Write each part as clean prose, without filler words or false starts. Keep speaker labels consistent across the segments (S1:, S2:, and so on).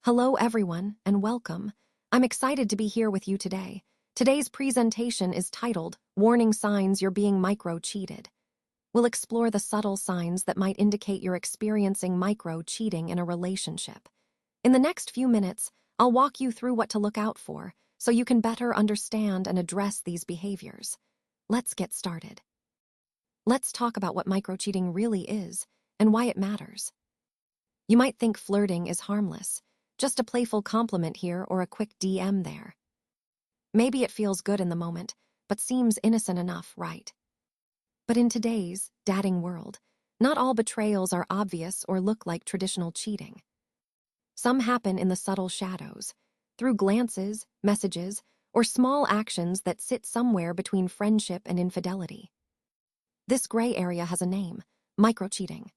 S1: Hello, everyone, and welcome. I'm excited to be here with you today. Today's presentation is titled, Warning Signs You're Being Micro-Cheated. We'll explore the subtle signs that might indicate you're experiencing micro-cheating in a relationship. In the next few minutes, I'll walk you through what to look out for so you can better understand and address these behaviors. Let's get started. Let's talk about what micro-cheating really is and why it matters. You might think flirting is harmless, just a playful compliment here or a quick DM there. Maybe it feels good in the moment, but seems innocent enough, right? But in today's dating world, not all betrayals are obvious or look like traditional cheating. Some happen in the subtle shadows, through glances, messages, or small actions that sit somewhere between friendship and infidelity. This gray area has a name, micro-cheating.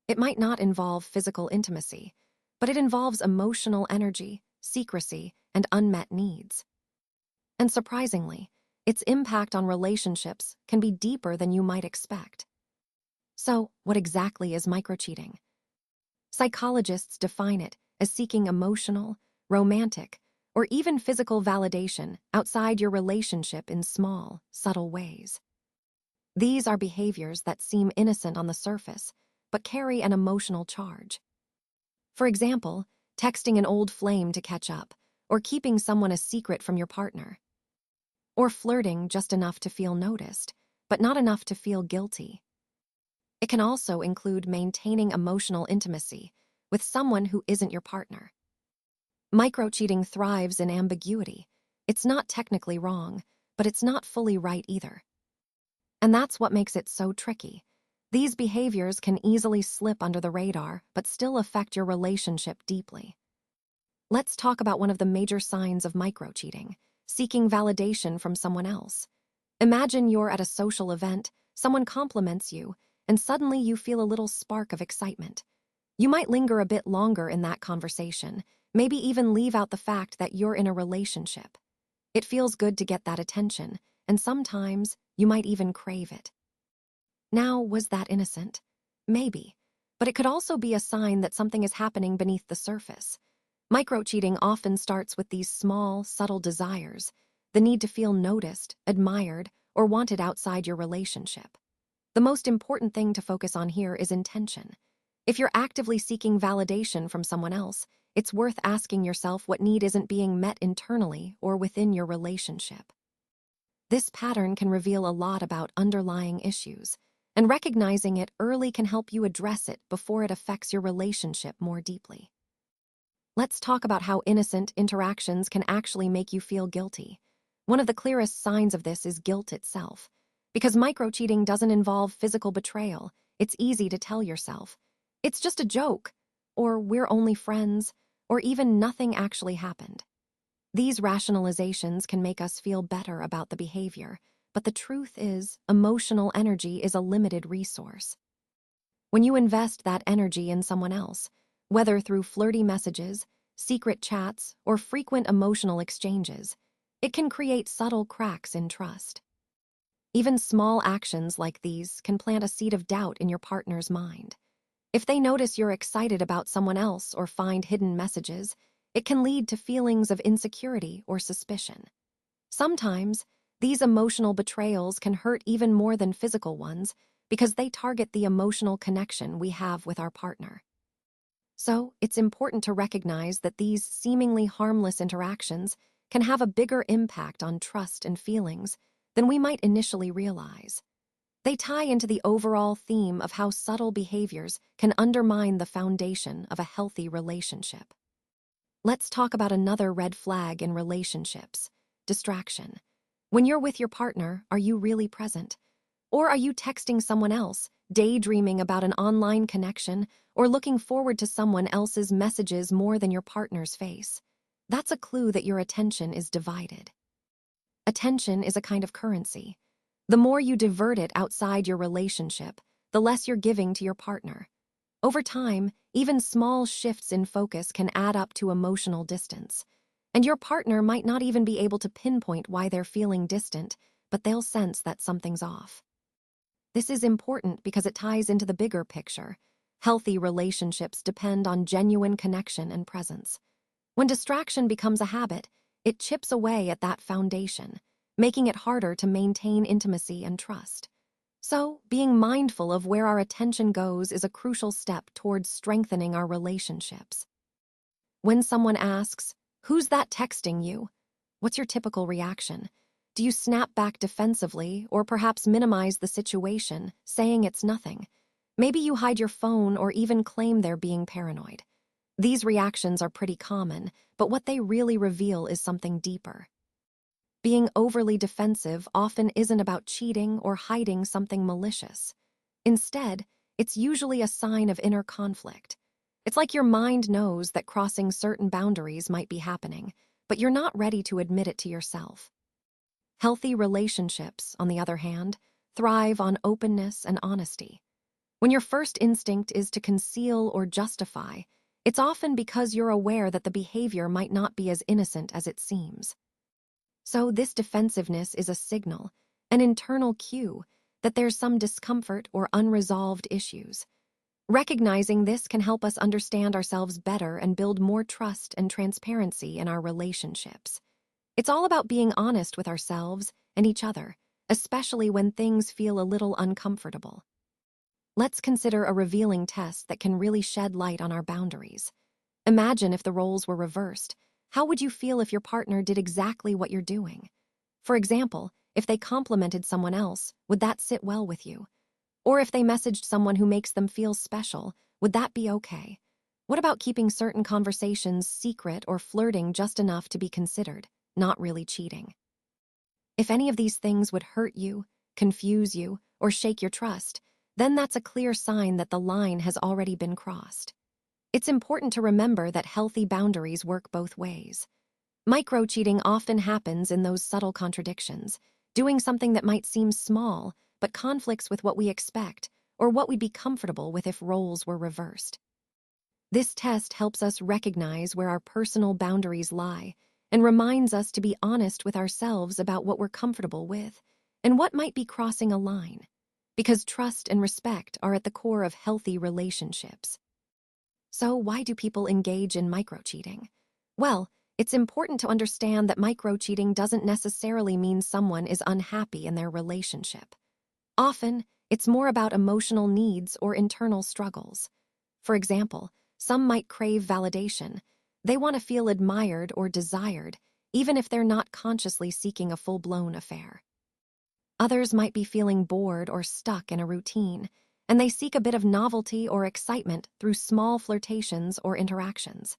S1: It might not involve physical intimacy, but it involves emotional energy, secrecy, and unmet needs. And surprisingly, its impact on relationships can be deeper than you might expect. So, what exactly is microcheating? Psychologists define it as seeking emotional, romantic, or even physical validation outside your relationship in small, subtle ways. These are behaviors that seem innocent on the surface, but carry an emotional charge. For example, texting an old flame to catch up, or keeping someone a secret from your partner. Or flirting just enough to feel noticed, but not enough to feel guilty. It can also include maintaining emotional intimacy with someone who isn't your partner. Micro-cheating thrives in ambiguity. It's not technically wrong, but it's not fully right either. And that's what makes it so tricky. These behaviors can easily slip under the radar, but still affect your relationship deeply. Let's talk about one of the major signs of micro-cheating, seeking validation from someone else. Imagine you're at a social event, someone compliments you, and suddenly you feel a little spark of excitement. You might linger a bit longer in that conversation, maybe even leave out the fact that you're in a relationship. It feels good to get that attention, and sometimes you might even crave it. Now, was that innocent? Maybe, but it could also be a sign that something is happening beneath the surface. Micro-cheating often starts with these small, subtle desires, the need to feel noticed, admired, or wanted outside your relationship. The most important thing to focus on here is intention. If you're actively seeking validation from someone else, it's worth asking yourself what need isn't being met internally or within your relationship. This pattern can reveal a lot about underlying issues, and recognizing it early can help you address it before it affects your relationship more deeply. Let's talk about how innocent interactions can actually make you feel guilty. One of the clearest signs of this is guilt itself. Because micro-cheating doesn't involve physical betrayal, it's easy to tell yourself, it's just a joke, or we're only friends, or even nothing actually happened. These rationalizations can make us feel better about the behavior, but the truth is, emotional energy is a limited resource. When you invest that energy in someone else, whether through flirty messages, secret chats, or frequent emotional exchanges, it can create subtle cracks in trust. Even small actions like these can plant a seed of doubt in your partner's mind. If they notice you're excited about someone else or find hidden messages, it can lead to feelings of insecurity or suspicion. Sometimes, these emotional betrayals can hurt even more than physical ones because they target the emotional connection we have with our partner. So, it's important to recognize that these seemingly harmless interactions can have a bigger impact on trust and feelings than we might initially realize. They tie into the overall theme of how subtle behaviors can undermine the foundation of a healthy relationship. Let's talk about another red flag in relationships: distraction. When you're with your partner, are you really present? Or are you texting someone else, daydreaming about an online connection, or looking forward to someone else's messages more than your partner's face? That's a clue that your attention is divided. Attention is a kind of currency. The more you divert it outside your relationship, the less you're giving to your partner. Over time, even small shifts in focus can add up to emotional distance. And your partner might not even be able to pinpoint why they're feeling distant, but they'll sense that something's off. This is important because it ties into the bigger picture. Healthy relationships depend on genuine connection and presence. When distraction becomes a habit, it chips away at that foundation, making it harder to maintain intimacy and trust. So, being mindful of where our attention goes is a crucial step towards strengthening our relationships. When someone asks, "Who's that texting you?" what's your typical reaction? Do you snap back defensively or perhaps minimize the situation, saying it's nothing? Maybe you hide your phone or even claim they're being paranoid. These reactions are pretty common, but what they really reveal is something deeper. Being overly defensive often isn't about cheating or hiding something malicious. Instead, it's usually a sign of inner conflict. It's like your mind knows that crossing certain boundaries might be happening, but you're not ready to admit it to yourself. Healthy relationships, on the other hand, thrive on openness and honesty. When your first instinct is to conceal or justify, it's often because you're aware that the behavior might not be as innocent as it seems. So this defensiveness is a signal, an internal cue, that there's some discomfort or unresolved issues. Recognizing this can help us understand ourselves better and build more trust and transparency in our relationships. It's all about being honest with ourselves and each other, especially when things feel a little uncomfortable. Let's consider a revealing test that can really shed light on our boundaries. Imagine if the roles were reversed. How would you feel if your partner did exactly what you're doing? For example, if they complimented someone else, would that sit well with you? Or if they messaged someone who makes them feel special, would that be okay? What about keeping certain conversations secret or flirting just enough to be considered, not really cheating? If any of these things would hurt you, confuse you, or shake your trust, then that's a clear sign that the line has already been crossed. It's important to remember that healthy boundaries work both ways. Micro-cheating often happens in those subtle contradictions, doing something that might seem small but conflicts with what we expect or what we'd be comfortable with if roles were reversed. This test helps us recognize where our personal boundaries lie and reminds us to be honest with ourselves about what we're comfortable with and what might be crossing a line, because trust and respect are at the core of healthy relationships. So why do people engage in micro-cheating? Well, it's important to understand that micro-cheating doesn't necessarily mean someone is unhappy in their relationship. Often, it's more about emotional needs or internal struggles. For example, some might crave validation. They want to feel admired or desired, even if they're not consciously seeking a full-blown affair. Others might be feeling bored or stuck in a routine, and they seek a bit of novelty or excitement through small flirtations or interactions.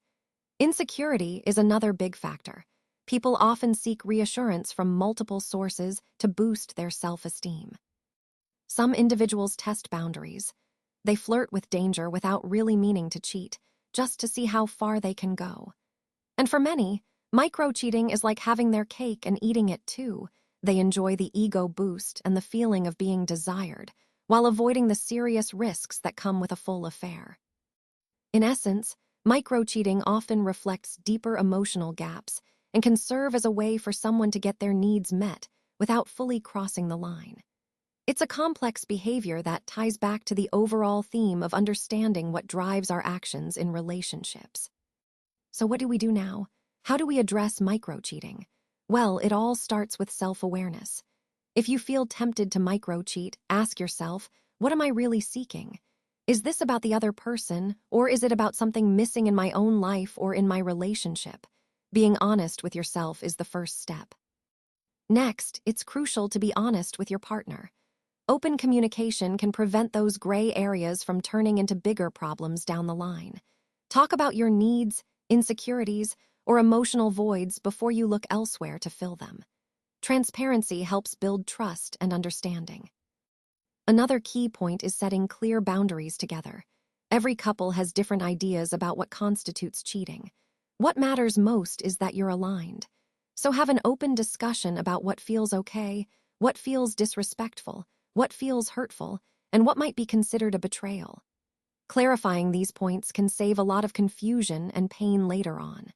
S1: Insecurity is another big factor. People often seek reassurance from multiple sources to boost their self-esteem. Some individuals test boundaries. They flirt with danger without really meaning to cheat, just to see how far they can go. And for many, micro-cheating is like having their cake and eating it too. They enjoy the ego boost and the feeling of being desired, while avoiding the serious risks that come with a full affair. In essence, micro-cheating often reflects deeper emotional gaps and can serve as a way for someone to get their needs met without fully crossing the line. It's a complex behavior that ties back to the overall theme of understanding what drives our actions in relationships. So what do we do now? How do we address micro-cheating? Well, it all starts with self-awareness. If you feel tempted to micro-cheat, ask yourself, what am I really seeking? Is this about the other person, or is it about something missing in my own life or in my relationship? Being honest with yourself is the first step. Next, it's crucial to be honest with your partner. Open communication can prevent those gray areas from turning into bigger problems down the line. Talk about your needs, insecurities, or emotional voids before you look elsewhere to fill them. Transparency helps build trust and understanding. Another key point is setting clear boundaries together. Every couple has different ideas about what constitutes cheating. What matters most is that you're aligned. So have an open discussion about what feels okay, what feels disrespectful, what feels hurtful, and what might be considered a betrayal. Clarifying these points can save a lot of confusion and pain later on.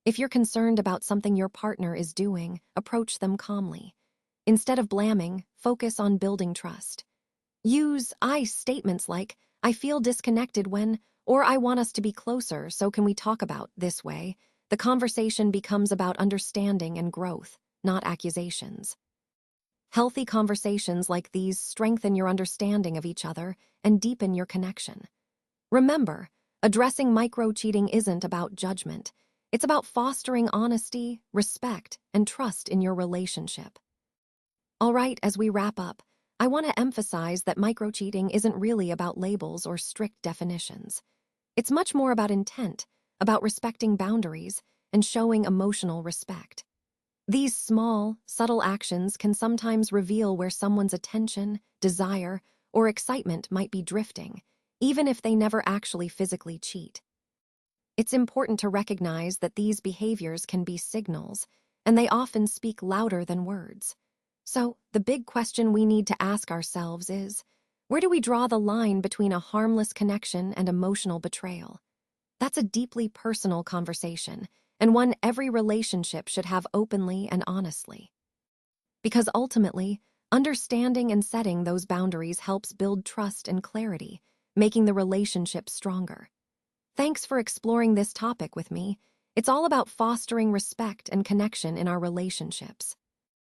S1: If you're concerned about something your partner is doing, approach them calmly. Instead of blaming, focus on building trust. Use I statements like, I feel disconnected when, or I want us to be closer, so can we talk about this way? The conversation becomes about understanding and growth, not accusations. Healthy conversations like these strengthen your understanding of each other and deepen your connection. Remember, addressing micro-cheating isn't about judgment. It's about fostering honesty, respect, and trust in your relationship. All right, as we wrap up, I want to emphasize that micro-cheating isn't really about labels or strict definitions. It's much more about intent, about respecting boundaries, and showing emotional respect. These small, subtle actions can sometimes reveal where someone's attention, desire, or excitement might be drifting, even if they never actually physically cheat. It's important to recognize that these behaviors can be signals, and they often speak louder than words. So, the big question we need to ask ourselves is, where do we draw the line between a harmless connection and emotional betrayal? That's a deeply personal conversation, and one every relationship should have openly and honestly. Because ultimately, understanding and setting those boundaries helps build trust and clarity, making the relationship stronger. Thanks for exploring this topic with me. It's all about fostering respect and connection in our relationships.